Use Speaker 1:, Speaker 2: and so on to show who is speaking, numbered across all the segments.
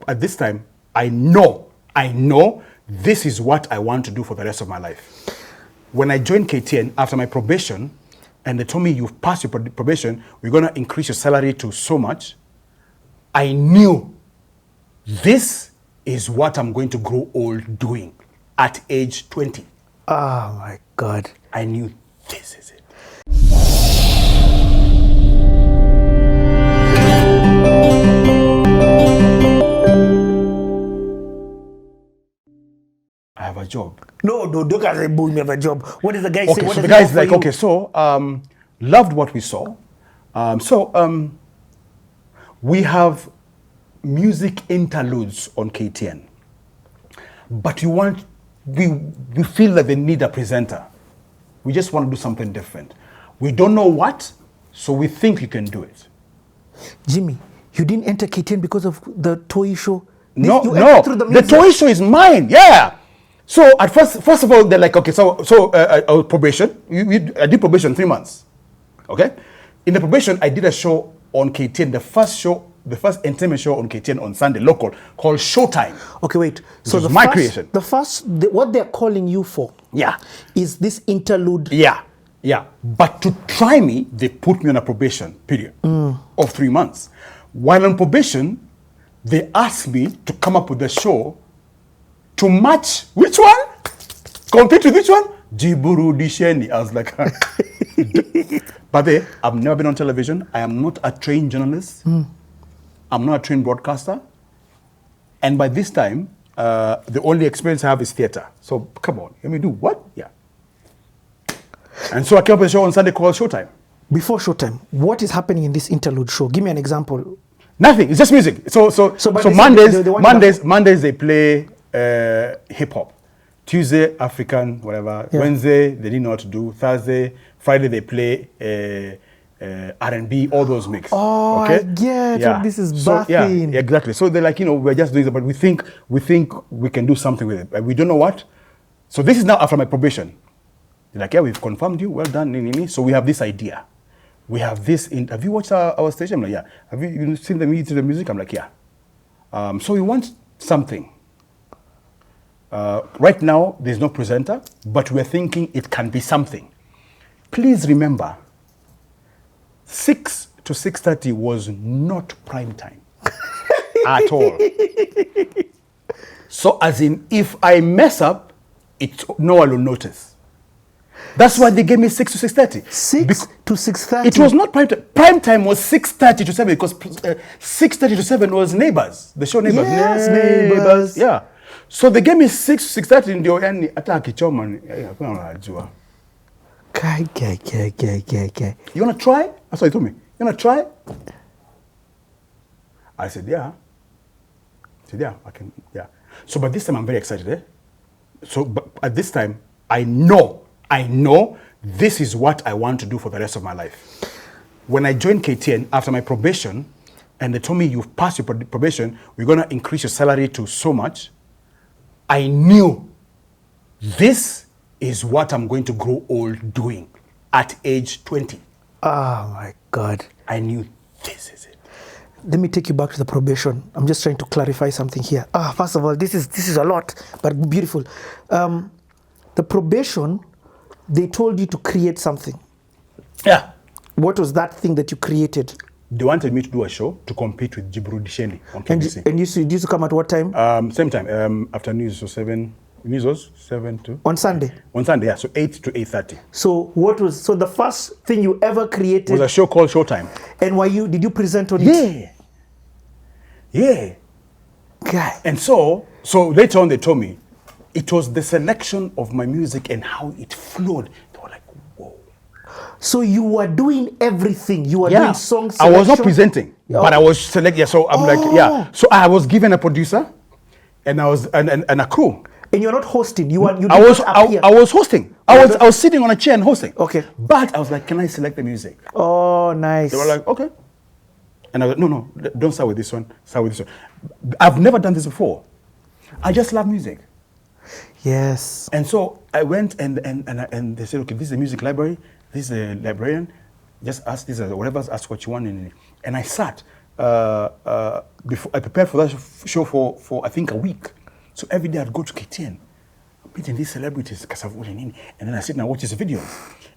Speaker 1: at this time, I know this is what I want to do for the rest of my life. When I joined KTN after my probation, and they told me you've passed your probation, we're going to increase your salary to so much, I knew this is what I'm going to grow old doing at age 20.
Speaker 2: Oh my God.
Speaker 1: I knew this is it. I have a job.
Speaker 2: No, don't say boom, you have a job. What does the guy say?
Speaker 1: Okay,
Speaker 2: What
Speaker 1: so
Speaker 2: does
Speaker 1: the
Speaker 2: he
Speaker 1: guy's
Speaker 2: offer
Speaker 1: like,
Speaker 2: you?
Speaker 1: okay, so loved what we saw. We have music interludes on KTN, but we feel that they need a presenter. We just want to do something different. We don't know what, so we think you can do it.
Speaker 2: Jimmy, you didn't enter KTN because of the toy show?
Speaker 1: No,
Speaker 2: the
Speaker 1: the toy show is mine. Yeah. So at first of all, they're like, okay, so probation. I did probation 3 months. Okay. In the probation, I did a show on KTN, the first entertainment show on KTN on Sunday, local, called Showtime.
Speaker 2: Okay, wait. So
Speaker 1: my creation.
Speaker 2: What they're calling you for,
Speaker 1: Yeah,
Speaker 2: is this interlude.
Speaker 1: Yeah. But to try me, they put me on a probation period of 3 months. While on probation, they asked me to come up with a show to match which one? Compete with which one? Jiburu Disheni. I was like, but I've never been on television. I am not a trained journalist. I'm not a trained broadcaster. And by this time, the only experience I have is theater. So come on, let me do what? Yeah. And so I came up with a show on Sunday called Showtime.
Speaker 2: Before Showtime, what is happening in this interlude show? Give me an example.
Speaker 1: Nothing. It's just music. So Mondays they play hip hop. Tuesday African, whatever. Yeah. Wednesday they didn't know what to do. Thursday, Friday they play R&B. All those mix.
Speaker 2: Oh, okay? I get it. This is bathing.
Speaker 1: Yeah, exactly. So they're like, we're just doing it, but we think we can do something with it. We don't know what. So this is now after my probation. They're like, yeah, we've confirmed you. Well done. So we have this idea. We have this. Have you watched our station? I'm like, yeah. Have you seen the music? I'm like, yeah. So we want something. Right now, there's no presenter, but we're thinking it can be something. Please remember, 6 to 6:30 was not prime time at all. So as in, if I mess up, no one will notice. That's why they gave me 6 to 6:30.
Speaker 2: 6 to 6:30?
Speaker 1: It was not prime time. Prime time was 6:30 to 7 because 6:30 to 7 was Neighbors. The show Neighbors.
Speaker 2: Yes, Neighbors.
Speaker 1: Yeah. So they gave me 6 to 6:30 in the end. Attack each other. You want to try? That's what he told me. You want to try? I said, yeah. I said, yeah, I can, yeah. So, but this time I'm very excited, So, but at this time, I know this is what I want to do for the rest of my life. When I joined KTN after my probation, and they told me you've passed your probation, we're going to increase your salary to so much, I knew this is what I'm going to grow old doing at age 20.
Speaker 2: Oh my God.
Speaker 1: I knew this is it.
Speaker 2: Let me take you back to the probation. I'm just trying to clarify something here. First of all, this is a lot, but beautiful. The probation, they told you to create something.
Speaker 1: Yeah.
Speaker 2: What was that thing that you created?
Speaker 1: They wanted me to do a show to compete with Jiburu Disheni on KBC.
Speaker 2: And you used to come at what time?
Speaker 1: Same time, after news, so 7. News was 7 to...
Speaker 2: On Sunday?
Speaker 1: On Sunday, yeah, so 8 to 8:30.
Speaker 2: So the first thing you ever created...
Speaker 1: was a show called Showtime.
Speaker 2: And did you present on it?
Speaker 1: Yeah.
Speaker 2: God.
Speaker 1: And so later on they told me, it was the selection of my music and how it flowed. They were like, whoa.
Speaker 2: So you were doing everything. You were doing song selection.
Speaker 1: I was not presenting, but I was selecting. Yeah, so I'm like, yeah. So I was given a producer, and I was and a crew.
Speaker 2: And you're not hosting. You
Speaker 1: I was hosting. I was sitting on a chair and hosting.
Speaker 2: Okay.
Speaker 1: But I was like, can I select the music?
Speaker 2: Oh, nice.
Speaker 1: They were like, okay. And I was like, no, don't start with this one. Start with this one. I've never done this before. I just love music.
Speaker 2: Yes.
Speaker 1: And so I went and they said, okay, this is a music library. This is a librarian. Just ask this, whatever, ask what you want. And I sat. before I prepared for that show for I think a week. So every day I'd go to KTN, meeting these celebrities, and then I sit and I watch his videos.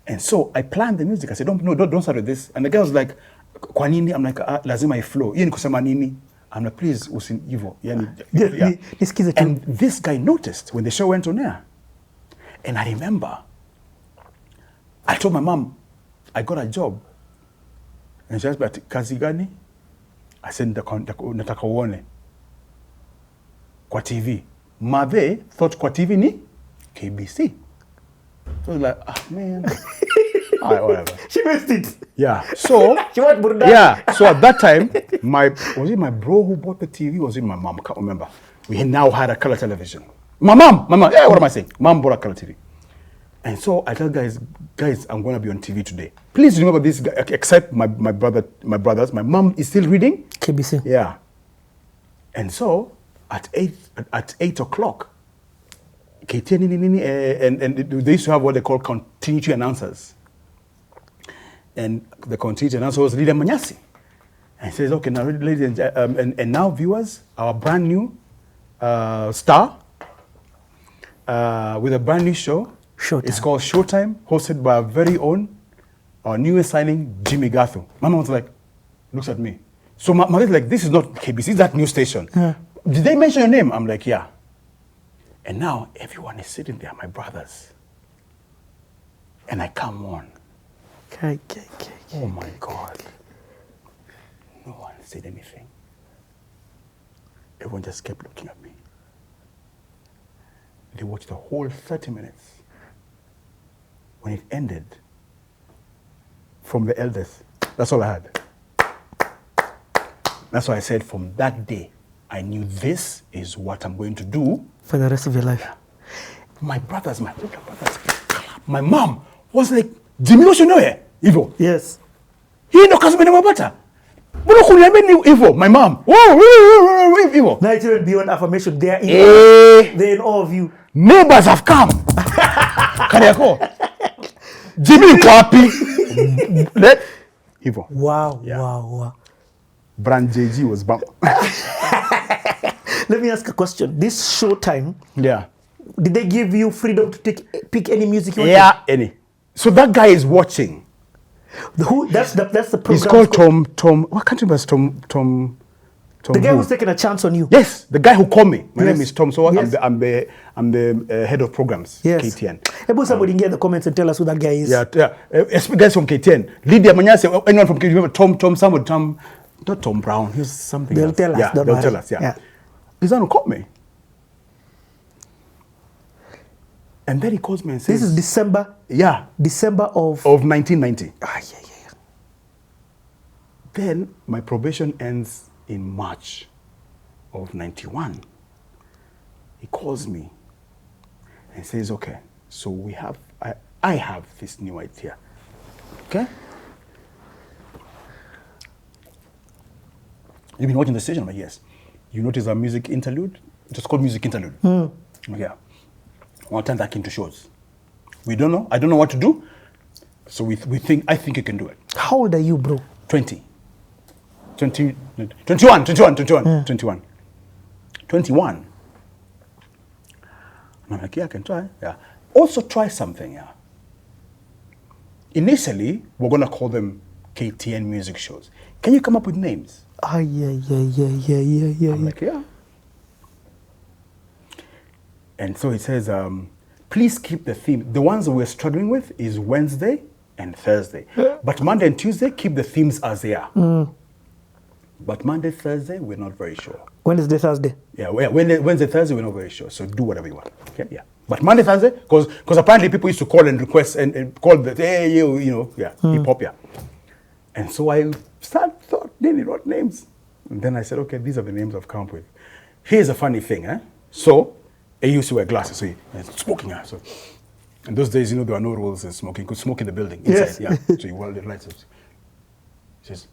Speaker 1: And so I planned the music. I said, don't start with this. And the guy was like, kwa nini? I'm like, lazima iflow. Yeye ni kusema nini? I'm like, please, usin evil. Yeah. And this guy noticed when the show went on air. And I remember, I told my mom, I got a job. And she asked me, kazi gani? I said, nataka uone. Kwa TV. Mother thought kwa TV ni KBC. So I was like, man. All right, whatever.
Speaker 2: She missed it.
Speaker 1: Yeah. So
Speaker 2: she went Burda.
Speaker 1: Yeah. So at that time, was it my bro who bought the TV? Was it my mom? I can't remember. We now had a color television. My mom. Yeah, what am I saying? Mom bought a color TV. And so I tell guys, I'm going to be on TV today. Please remember this, except my brothers. My mom is still reading
Speaker 2: KBC.
Speaker 1: Yeah. And so at 8 o'clock, KTN and they used to have what they call continuity announcers. And the continuity announcer was Lydia Manyasi. And he says, okay, now ladies and now viewers, our brand new star with a brand new show.
Speaker 2: Showtime. It's
Speaker 1: called Showtime, hosted by our very own, our newest signing, Jimmi Gathu. My mom was like, looks at me. So my mother's like, this is not KBC, it's that new station. Yeah. Did they mention your name? I'm like, yeah. And now everyone is sitting there, my brothers. And I come on. Oh my God. No one said anything. Everyone just kept looking at me. They watched the whole 30 minutes. When it ended, from the elders, that's all I had. That's why I said from that day, I knew this is what I'm going to do.
Speaker 2: For the rest of your life.
Speaker 1: Yeah. My brothers, my older brothers, my mom was like, Jimmy, what you know here? Evil.
Speaker 2: Yes.
Speaker 1: He no kazi mene mabata. Buno kunyambe ni evil. My mom. Oh, evil.
Speaker 2: Now it's even beyond affirmation. They are in awe of you.
Speaker 1: Neighbors have come. Kariako. Jimmy Kwapi. Let evil.
Speaker 2: Wow, yeah. Wow.
Speaker 1: Brand JG was bump.
Speaker 2: Let me ask a question. This Showtime.
Speaker 1: Yeah.
Speaker 2: Did they give you freedom to pick any music you want?
Speaker 1: Yeah, any. So that guy is watching.
Speaker 2: That's the program.
Speaker 1: He's called Tom. What can't you remember? Tom.
Speaker 2: The guy who's taking a chance on you.
Speaker 1: Yes, the guy who called me. My name is Tom. So yes. I'm the head of programs.
Speaker 2: Yes.
Speaker 1: KTN.
Speaker 2: Able somebody get the comments and tell us who that guy is.
Speaker 1: Yeah. Guys from KTN. Lydia Manyasi. Anyone from KTN? Remember Tom. Not Tom Brown. He's something.
Speaker 2: They'll
Speaker 1: else.
Speaker 2: tell us.
Speaker 1: Yeah, they'll tell us. Yeah. He's the one who called me. And then he calls me and says,
Speaker 2: "This is December."
Speaker 1: Yeah.
Speaker 2: December of
Speaker 1: 1990.
Speaker 2: Yeah.
Speaker 1: Then my probation ends in March of 91. He calls me and says, okay, so I have this new idea. Okay? You've been watching the station, but yes. You notice our music interlude? It's called music interlude. Yeah. I want to turn that into shows. We don't know. I don't know what to do. So I think you can do it.
Speaker 2: How old are you, bro?
Speaker 1: 21. 21. And I'm like, yeah, I can try. Yeah. Also try something, yeah. Initially, we're going to call them KTN music shows. Can you come up with names?
Speaker 2: Yeah.
Speaker 1: I'm like, yeah. And so it says, please keep the theme. The ones that we're struggling with is Wednesday and Thursday. But Monday and Tuesday, keep the themes as they are. But Monday, Thursday, we're not very sure.
Speaker 2: Wednesday, Thursday?
Speaker 1: Yeah, Wednesday, Thursday, we're not very sure. So do whatever you want. Okay, yeah. But Monday, Thursday, because apparently people used to call and request and call the, hey, you know, yeah, hip hop, yeah. And so I nearly wrote names. And then I said, okay, these are the names I've come up with. Here's a funny thing, eh? So, I used to wear glasses, so smoking. So, in those days, you know, there were no rules in smoking. You could smoke in the building, inside, yeah. So you wore the lights. He says,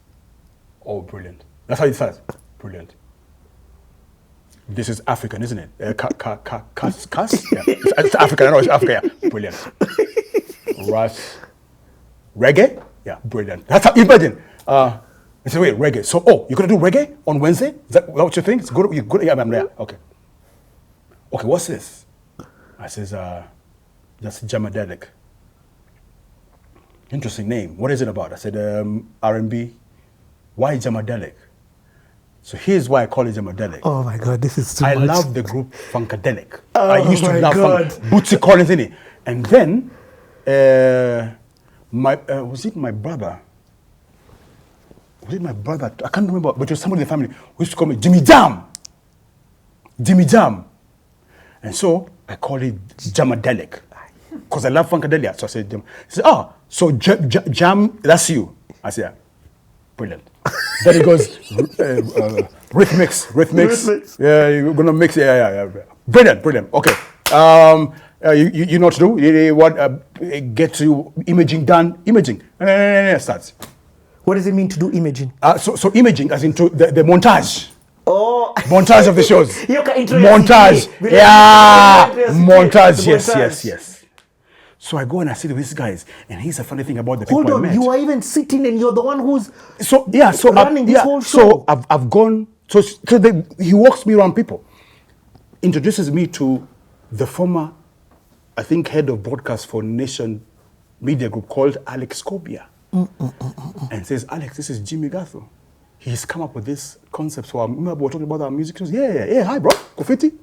Speaker 1: oh, brilliant. That's how it starts. Brilliant. This is African, isn't it? Cuss? Yeah. It's African, I know it's Africa, yeah. Brilliant. Russ. Reggae? Yeah, brilliant. That's how, imagine. I said, wait, reggae. So, you're going to do reggae on Wednesday? Is that what you think? It's good? You're good? Yeah, I'm there. Okay. Okay, what's this? I says, that's Jamadelic. Interesting name. What is it about? I said, R&B. Why Jamadelic? So here's why I call it Jamadelic.
Speaker 2: Oh my God, this is too
Speaker 1: I
Speaker 2: much.
Speaker 1: love the group Funkadelic.
Speaker 2: Oh
Speaker 1: I used to
Speaker 2: my
Speaker 1: love
Speaker 2: God.
Speaker 1: Bootsy Collins in it. And then, was it my brother? Was it my brother? I can't remember, but it was somebody in the family who used to call me Jimmy Jam. Jimmy Jam. And so I call it Jamadelic. Because I love Funkadelic. So I said, Jam. He said, so Jam, that's you. I said, yeah. Brilliant. Then he goes, rhythmics. Yeah, you're going to mix. Yeah. Brilliant. Okay. You know what to do? Get to imaging done. Imaging. Starts.
Speaker 2: What does it mean to do imaging?
Speaker 1: So imaging as into the montage.
Speaker 2: Oh.
Speaker 1: Montage of the shows.
Speaker 2: Montage.
Speaker 1: Yeah. Montage. Yes. So I go and I sit with these guys, and here's the funny thing about the people I met.
Speaker 2: You are even sitting, and you're the one who's
Speaker 1: running
Speaker 2: this whole show.
Speaker 1: So I've gone. He walks me around people, introduces me to the former, I think, head of broadcast for Nation Media Group called Alex Kobia, and says, Alex, this is Jimmi Gathu. He's come up with this concept. So remember we were talking about our music shows. Yeah. Hi, bro. Kofiti.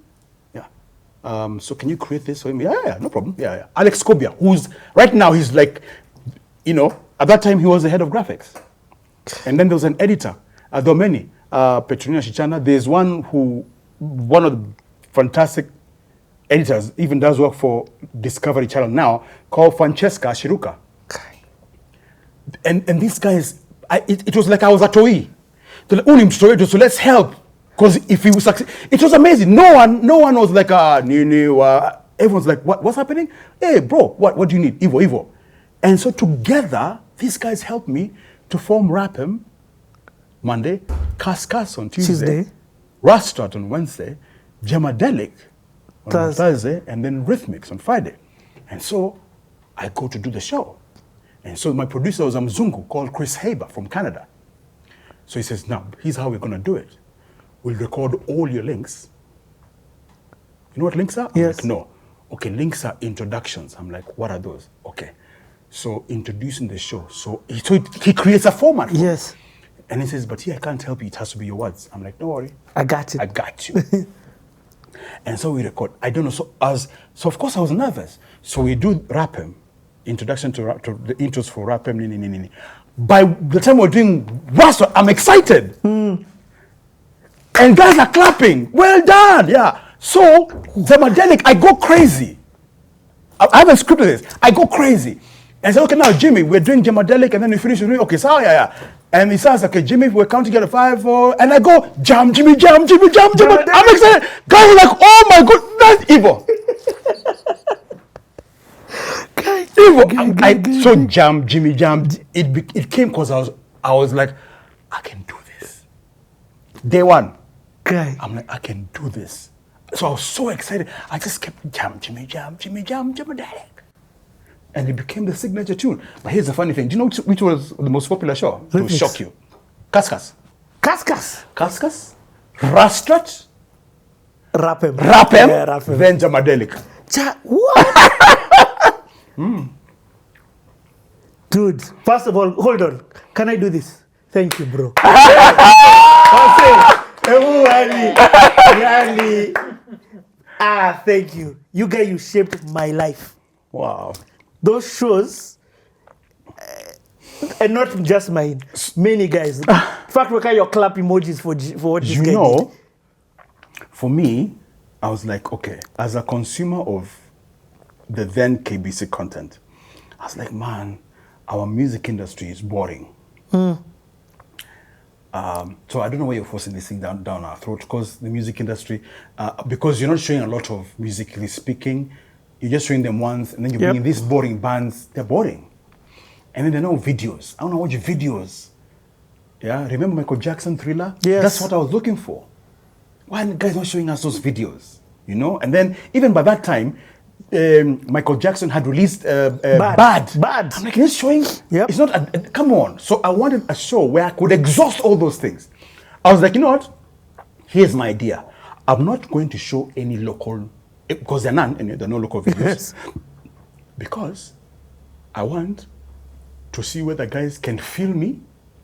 Speaker 1: So can you create this for him? Yeah, no problem. Yeah. Alex Kobia, who's right now, he's like, at that time he was the head of graphics. And then there was an editor, there were many, Petrina Shichana. There's one of the fantastic editors, even does work for Discovery Channel now, called Francesca Shiruka. And these guys, it was like I was at OE. So let's help. Because if he was succeed, it was amazing. No one was like, everyone's like, what's happening? Hey, bro, what do you need? Evo. And so together, these guys helped me to form Rapem Monday, Kas on Tuesday, Rastrat on Wednesday, Jamadelic on Thursday, and then Rhythmics on Friday. And so I go to do the show. And so my producer was a Mzungu called Chris Haber from Canada. So he says, now, here's how we're going to do it. We'll record all your links. You know what links are?
Speaker 2: Yes.
Speaker 1: I'm like, no. Okay, links are introductions. I'm like, what are those? Okay. So introducing the show. So he creates a format.
Speaker 2: Yes.
Speaker 1: And he says, but here I can't help you. It has to be your words. I'm like, don't worry.
Speaker 2: I got
Speaker 1: you. And so we record. I don't know. So of course I was nervous. So we do Rapem, introduction to the intros for Rapem. By the time we're doing Rasta, I'm excited. And guys are clapping. Well done. Yeah. So, Jamadelic, I go crazy. I haven't scripted this. I go crazy. And I said, okay, now, Jimmy, we're doing Jamadelic, and then we finish. Okay, so, yeah. And he says, okay, Jimmy, we're counting together 5, 4, and I go, Jimmy, jam. I'm excited. Guys are like, oh my God, that's evil. Evil. So, Jimmy, jam. It came because I was like, I can do this. Day one.
Speaker 2: Okay.
Speaker 1: I'm like, I can do this. So I was so excited. I just kept Jimmy, Jamadelic. And it became the signature tune. But here's the funny thing. Do you know which was the most popular show? It will shock you. Kaskas. Rastrat.
Speaker 2: Rapem.
Speaker 1: Yeah,
Speaker 2: Rapem.
Speaker 1: Then Jamadelic.
Speaker 2: What? Dude, first of all, hold on. Can I do this? Thank you, bro. Really. Thank you. You guys, you shaped my life.
Speaker 1: Wow.
Speaker 2: Those shows, and not just mine, many guys. In fact, look at your clap emojis for what this guy did.
Speaker 1: For me, I was like, okay, as a consumer of the then KBC content, I was like, man, our music industry is boring. So I don't know why you're forcing this thing down our throat, because the music industry, because you're not showing a lot of musically speaking, you're just showing them once, and then you're bringing these boring bands. They're boring. And then there are no videos. I want to watch videos. Yeah, remember Michael Jackson Thriller?
Speaker 2: Yes.
Speaker 1: That's what I was looking for. Why are the guys not showing us those videos? And then even by that time, Michael Jackson had released Bad. I'm like, he's showing.
Speaker 2: Yep.
Speaker 1: It's not. Come on. So I wanted a show where I could exhaust all those things. I was like, you know what? Here's my idea. I'm not going to show any local, because there are no local videos.
Speaker 2: Yes.
Speaker 1: Because I want to see whether guys can feel me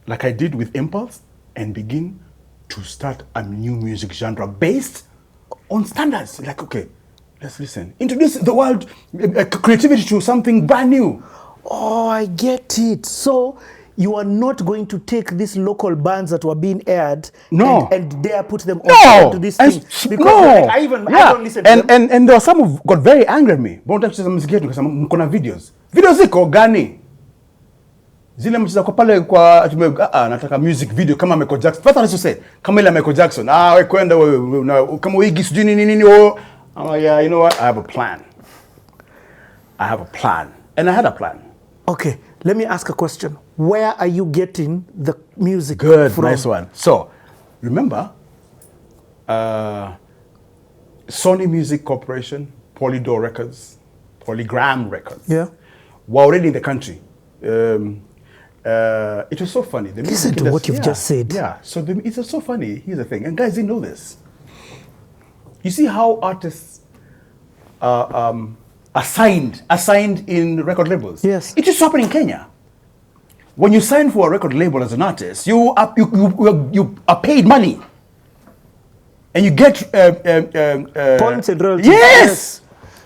Speaker 1: like I did with Impulse and begin to start a new music genre based on standards. Like, okay, let's listen. Introduce the world, creativity to something brand new.
Speaker 2: Oh, I get it. So you are not going to take these local bands that were being aired and dare put them on to this thing. Because I don't listen to them.
Speaker 1: And there were some who got very angry at me. Because I'm gonna videos. Videos ziko gani? Zile mchiza kwa pale kwa nataka music video kama Michael Jackson. First I say kama ile Michael Jackson. We kwenda kama wigi sijui nini I'm like, yeah, you know what? I have a plan. And I had a plan.
Speaker 2: Okay, let me ask a question. Where are you getting the music
Speaker 1: Good,
Speaker 2: from?
Speaker 1: nice one. So, remember, Sony Music Corporation, Polydor Records, Polygram Records, were already in the country. It was so funny.
Speaker 2: Listen to what you've just said.
Speaker 1: Yeah, so it's so funny. Here's the thing, and guys didn't know this. You see how artists are assigned in record labels?
Speaker 2: Yes.
Speaker 1: It used to happen in Kenya. When you sign for a record label as an artist, you are paid money. And you get
Speaker 2: points and royalties.
Speaker 1: Yes!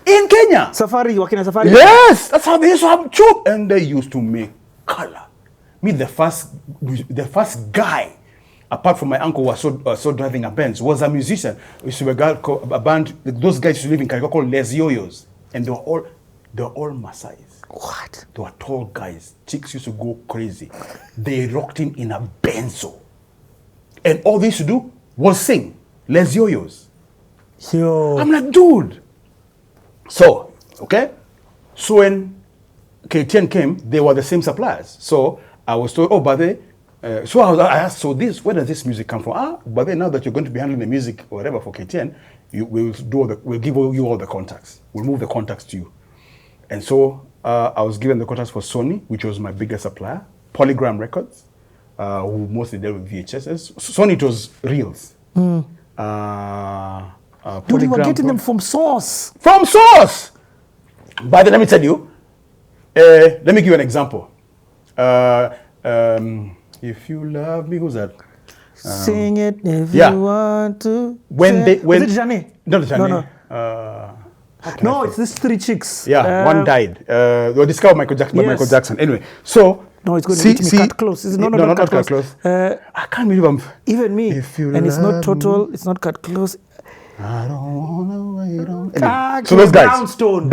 Speaker 1: In Kenya.
Speaker 2: Safari, working at Safari.
Speaker 1: Yes! That's how they used to have choke. And they used to make color. Me, the first guy, apart from my uncle who was so driving a Benz, was a musician. We used to be a band, those guys used to live in Kiboko called Les Yoyos. And they were all Maasais.
Speaker 2: What?
Speaker 1: They were tall guys. Chicks used to go crazy. They rocked him in a benzo. And all they used to do was sing. Les Yoyos.
Speaker 2: Yo.
Speaker 1: I'm like, dude. So, okay. So when KTN came, they were the same suppliers. So I was told, oh, but they, so I asked, so where does this music come from? But then now that you're going to be handling the music or whatever for KTN, we'll give you all the contacts. We'll move the contacts to you. And so I was given the contacts for Sony, which was my biggest supplier, Polygram Records, who mostly dealt with VHSs. Sony, it was reels.
Speaker 2: Dude, you were getting them from source.
Speaker 1: From source! But then let me tell you, let me give you an example. If you love me, who's that?
Speaker 2: Sing it if you want to.
Speaker 1: When
Speaker 2: is it Jani?
Speaker 1: Not Jani.
Speaker 2: No, it's these three chicks.
Speaker 1: Yeah, one died. They were discovered Michael Jackson. Anyway, so
Speaker 2: no, it's going to be cut close. Is it not cut close?
Speaker 1: I can't believe I'm.
Speaker 2: Even me. And it's not total. It's not cut close.
Speaker 1: I don't wanna wait on. Anyway, so those guys.
Speaker 2: Brownstone.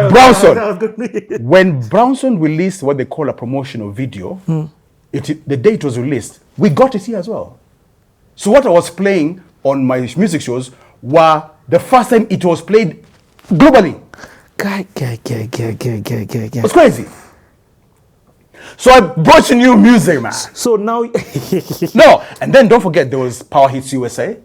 Speaker 1: Brownstone. When Brownstone released what they call a promotional video, the day it was released, we got it here as well. So what I was playing on my music shows were the first time it was played globally. It was crazy. So I brought you new music, man.
Speaker 2: So now...
Speaker 1: No, and then don't forget there was Power Hits USA,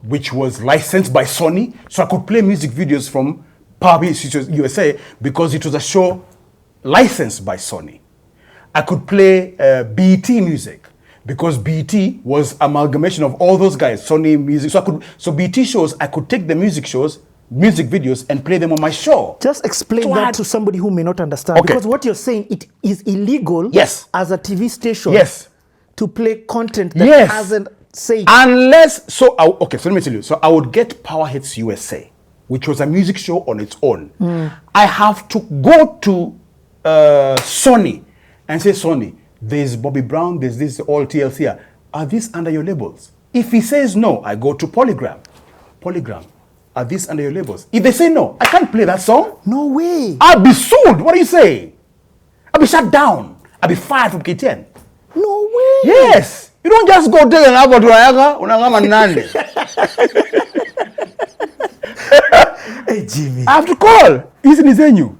Speaker 1: which was licensed by Sony. So I could play music videos from Power Hits USA because it was a show licensed by Sony. I could play BET music because BET was amalgamation of all those guys, Sony music. So BET shows, I could take the music videos and play them on my show.
Speaker 2: Just explain that to somebody who may not understand. Okay. Because what you're saying, it is illegal as a TV station to play content that hasn't said.
Speaker 1: Unless, so let me tell you. So I would get Power Hits USA, which was a music show on its own. I have to go to Sony and say, Sony, there's Bobby Brown, there's this all TLC here. Are these under your labels? If he says no, I go to Polygram. Are these under your labels? If they say no, I can't play that song.
Speaker 2: No way.
Speaker 1: I'll be sued. What do you say? I'll be shut down. I'll be fired from KTN.
Speaker 2: No way.
Speaker 1: Yes. You don't just go take an album to Unagama Nande.
Speaker 2: Hey, Jimmy.
Speaker 1: I have to call. Isn't you?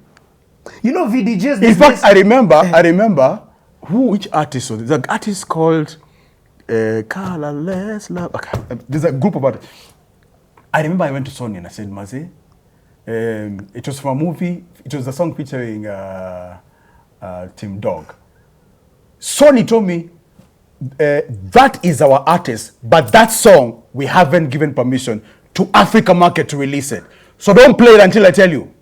Speaker 2: You know VDJs.
Speaker 1: In fact, I remember which artist was it? There's an artist called Carla Les Love. Okay. There's a group of artists. I remember I went to Sony and I said, Maze, It was from a movie. It was a song featuring Tim Dog. Sony told me, that is our artist, but that song, we haven't given permission to Africa market to release it. So don't play it until I tell you.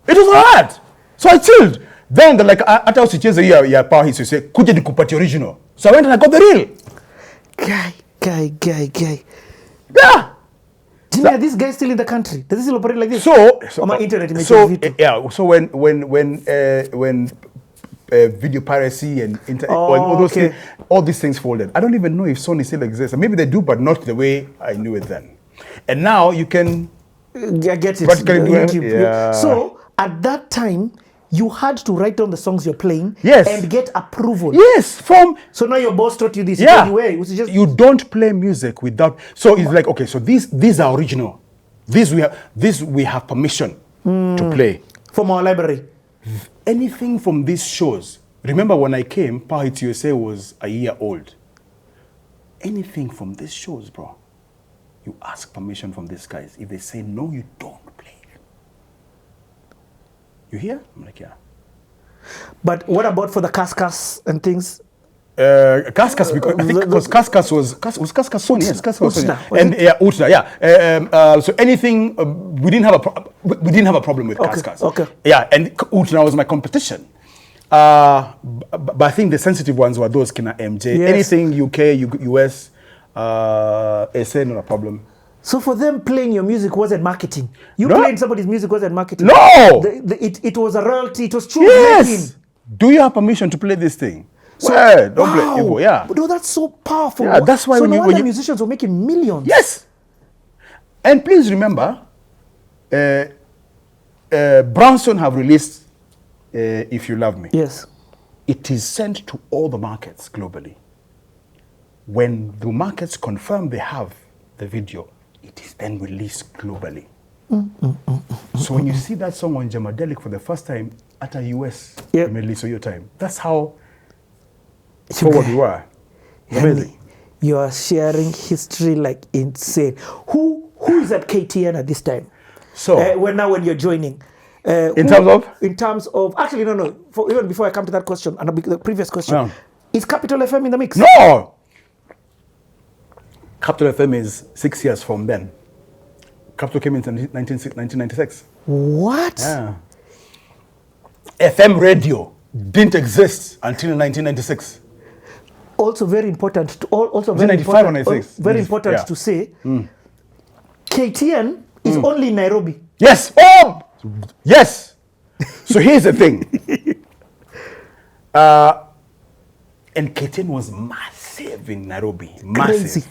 Speaker 1: It was hard. So I chilled. Then they're like, hata usicheze ya power hits, you say, kuja nikupatie original. So I went and I got the real.
Speaker 2: Guy.
Speaker 1: Yeah.
Speaker 2: Jimmy, are these guys still in the country? Does this still operate like this?
Speaker 1: So
Speaker 2: my internet makes
Speaker 1: so
Speaker 2: it
Speaker 1: yeah. So when video piracy and all these things folded, I don't even know if Sony still exists. Maybe they do, but not the way I knew it then. And now you can
Speaker 2: get it.
Speaker 1: YouTube. Yeah.
Speaker 2: So at that time, you had to write down the songs you're playing and get approval.
Speaker 1: Yes,
Speaker 2: so now your boss taught you this.
Speaker 1: Yeah.
Speaker 2: You
Speaker 1: don't play music without. So it's like, okay, so these are original. These we have permission to play
Speaker 2: from our library.
Speaker 1: Anything from these shows. Remember when I came, Power Hits USA was a year old. Anything from these shows, bro, you ask permission from these guys. If they say no, you don't play. You hear? I'm like, yeah.
Speaker 2: But what about for the Kaskas and things?
Speaker 1: Kaskas, because I think because Kaskas was Kaskas Sony, yes, Kaskas was Sony. And Utna, yeah. So anything we didn't have a problem with Kaskas.
Speaker 2: Okay.
Speaker 1: Yeah, and Utna was my competition. But I think the sensitive ones were those Kina MJ. Yes. Anything UK, US, SA, not a problem.
Speaker 2: So for them, playing your music wasn't marketing. Playing somebody's music wasn't marketing.
Speaker 1: No!
Speaker 2: It was a royalty. It was true.
Speaker 1: Yes! Do you have permission to play this thing? So, don't play Evo, yeah.
Speaker 2: But that's so powerful.
Speaker 1: Yeah, that's why
Speaker 2: when the musicians were making millions.
Speaker 1: Yes! And please remember, Brownstone have released If You Love Me.
Speaker 2: Yes.
Speaker 1: It is sent to all the markets globally. When the markets confirm they have the video, it is then released globally. So when you see that song on Jamadelic for the first time at a US release of your time, that's how forward you are. Amazing.
Speaker 2: You are sharing history like insane. Who is at KTN at this time?
Speaker 1: So
Speaker 2: when you're joining.
Speaker 1: In
Speaker 2: terms of actually no. Even before I come to that question and the previous question, is Capital FM in the mix?
Speaker 1: No. Capital FM is 6 years from then. Capital came in 1996.
Speaker 2: What?
Speaker 1: Yeah. FM radio didn't exist until 1996.
Speaker 2: Also very important to say, KTN is only in Nairobi.
Speaker 1: Yes. Oh, yes. So here's the thing. And KTN was massive in Nairobi. Massive.
Speaker 2: Crazy.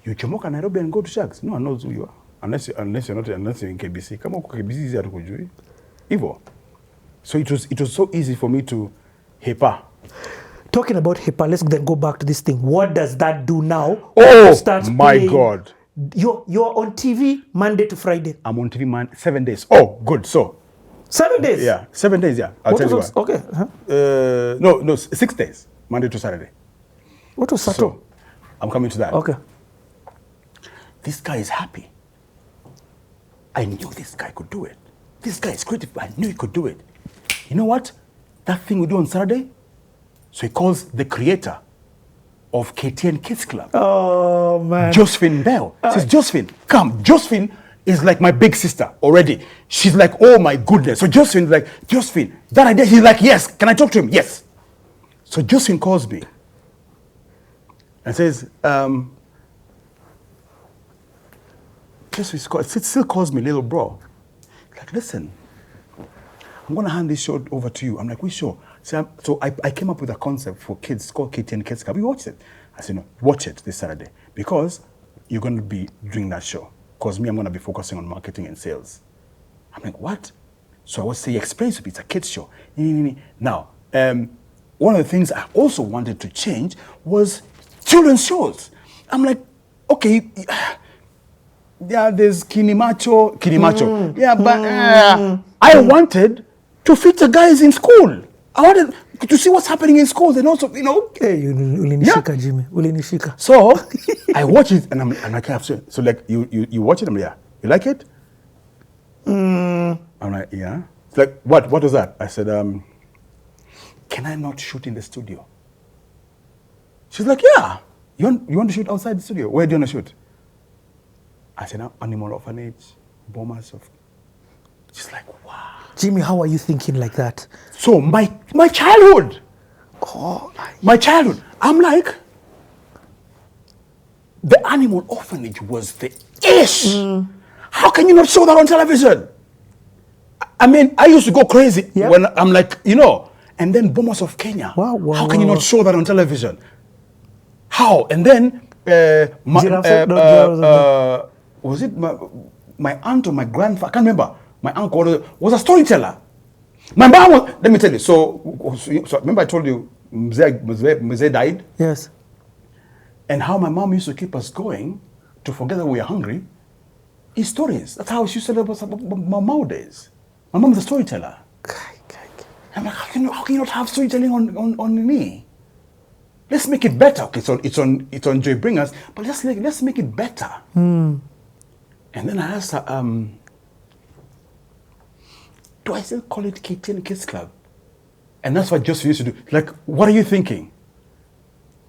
Speaker 1: You chomoka Nairobi and go to Shags. No one knows who you are. Unless you're in KBC. Come on, KBC is here. Evo. So it was so easy for me to HEPA.
Speaker 2: Talking about HEPA, let's then go back to this thing. What does that do now?
Speaker 1: Oh my God.
Speaker 2: You're on TV Monday to Friday.
Speaker 1: I'm on TV 7 days. Oh, good. So
Speaker 2: 7 days?
Speaker 1: Yeah, 7 days, yeah. I'll tell you what.
Speaker 2: Okay.
Speaker 1: No, 6 days. Monday to Saturday.
Speaker 2: What was Sato?
Speaker 1: So, I'm coming to that.
Speaker 2: Okay.
Speaker 1: This guy is happy. I knew this guy could do it. This guy is creative. I knew he could do it. You know what? That thing we do on Saturday? So he calls the creator of KTN Kids Club.
Speaker 2: Oh, man.
Speaker 1: Josephine Bell. Says, Josephine, come. Josephine is like my big sister already. She's like, oh my goodness. So Josephine, that idea, he's like, yes. Can I talk to him? Yes. So Josephine calls me and says, Josephine still calls me little bro. Like, listen, I'm going to hand this show over to you. I'm like, we sure? So I came up with a concept for kids called KTN Kids Club. We watched it. I said, no, watch it this Saturday because you're going to be doing that show. Because I'm going to be focusing on marketing and sales. I'm like, what? So I was saying, explain to me, it's a kids show. Now, one of the things I also wanted to change was children's shows. I'm like, okay, yeah, there's Kinimacho. Yeah, but I wanted to feature guys in school. I wanted to see what's happening in schools and also,
Speaker 2: Hey, ulinishika, Jimmy. Ulinishika.
Speaker 1: So I watch it and I'm like, so like you watch it, I'm like, yeah. You like it? I'm like, yeah. It's like, what? What was that? I said, can I not shoot in the studio? She's like, yeah. You want to shoot outside the studio? Where do you want to shoot? I said, animal orphanage, bombers of. She's like, wow.
Speaker 2: Jimmy, how are you thinking like that?
Speaker 1: So my childhood.
Speaker 2: Oh,
Speaker 1: My childhood. I'm like, the animal orphanage was the ish. How can you not show that on television? I mean, I used to go crazy
Speaker 2: Yep.
Speaker 1: when I'm like, and then Bombers of Kenya.
Speaker 2: Wow,
Speaker 1: How can you not show that on television? How? And then, was it my aunt or my grandfather? I can't remember. My uncle was a storyteller. My mom was, let me tell you, so remember I told you, Mzee died?
Speaker 2: yes.
Speaker 1: And how my mom used to keep us going to forget that we were hungry is stories. That's how she said about my mom days. My mom is a storyteller. I'm like, how can you not have storytelling on me? Let's make it better. Okay, so it's on Joy Bringers, but let's make it better. And then I asked her, do I still call it KTN Kids Club? And that's what Joseph used to do. Like, what are you thinking?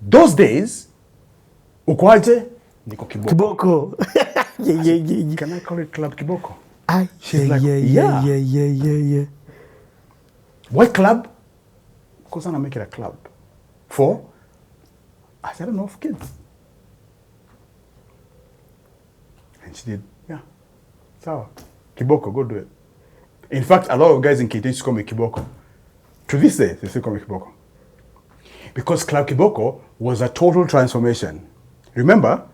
Speaker 1: Those days, Ukwaje, Niko Kiboko.
Speaker 2: Kiboko. yeah.
Speaker 1: Can I call it Club Kiboko?
Speaker 2: She's
Speaker 1: like,
Speaker 2: yeah.
Speaker 1: Why club? Because I'm gonna make it a club. For? I said, I don't know, for kids. And she did, yeah. So, Kiboko, go do it. In fact, a lot of guys in KTN used to call me Kiboko. To this day, they still call me Kiboko. Because Club Kiboko was a total transformation. Remember,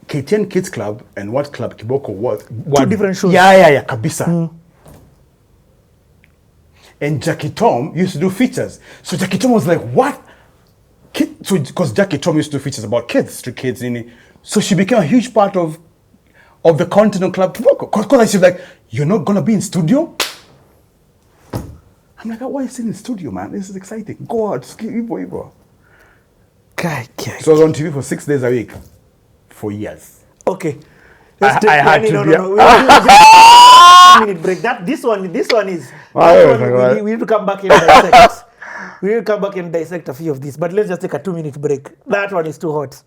Speaker 1: KTN Kids Club and what Club Kiboko was.
Speaker 2: Two different shows.
Speaker 1: Yeah, kabisa. And Jackie Tom used to do features. So Jackie Tom was like, what? So because Jackie Tom used to do features about kids, street kids. So she became a huge part of the content on Club Kiboko. Because I said, like, you're not going to be in studio? I'm like, why are you still in studio, man? This is exciting. Go out, Ibo. So I was on TV for 6 days a week for years.
Speaker 2: Okay.
Speaker 1: I had to be.
Speaker 2: No. 2 minute break. This one is. We need to come back and dissect. We need to come back and dissect a few of these. But let's just take a 2 minute break. That one is too hot.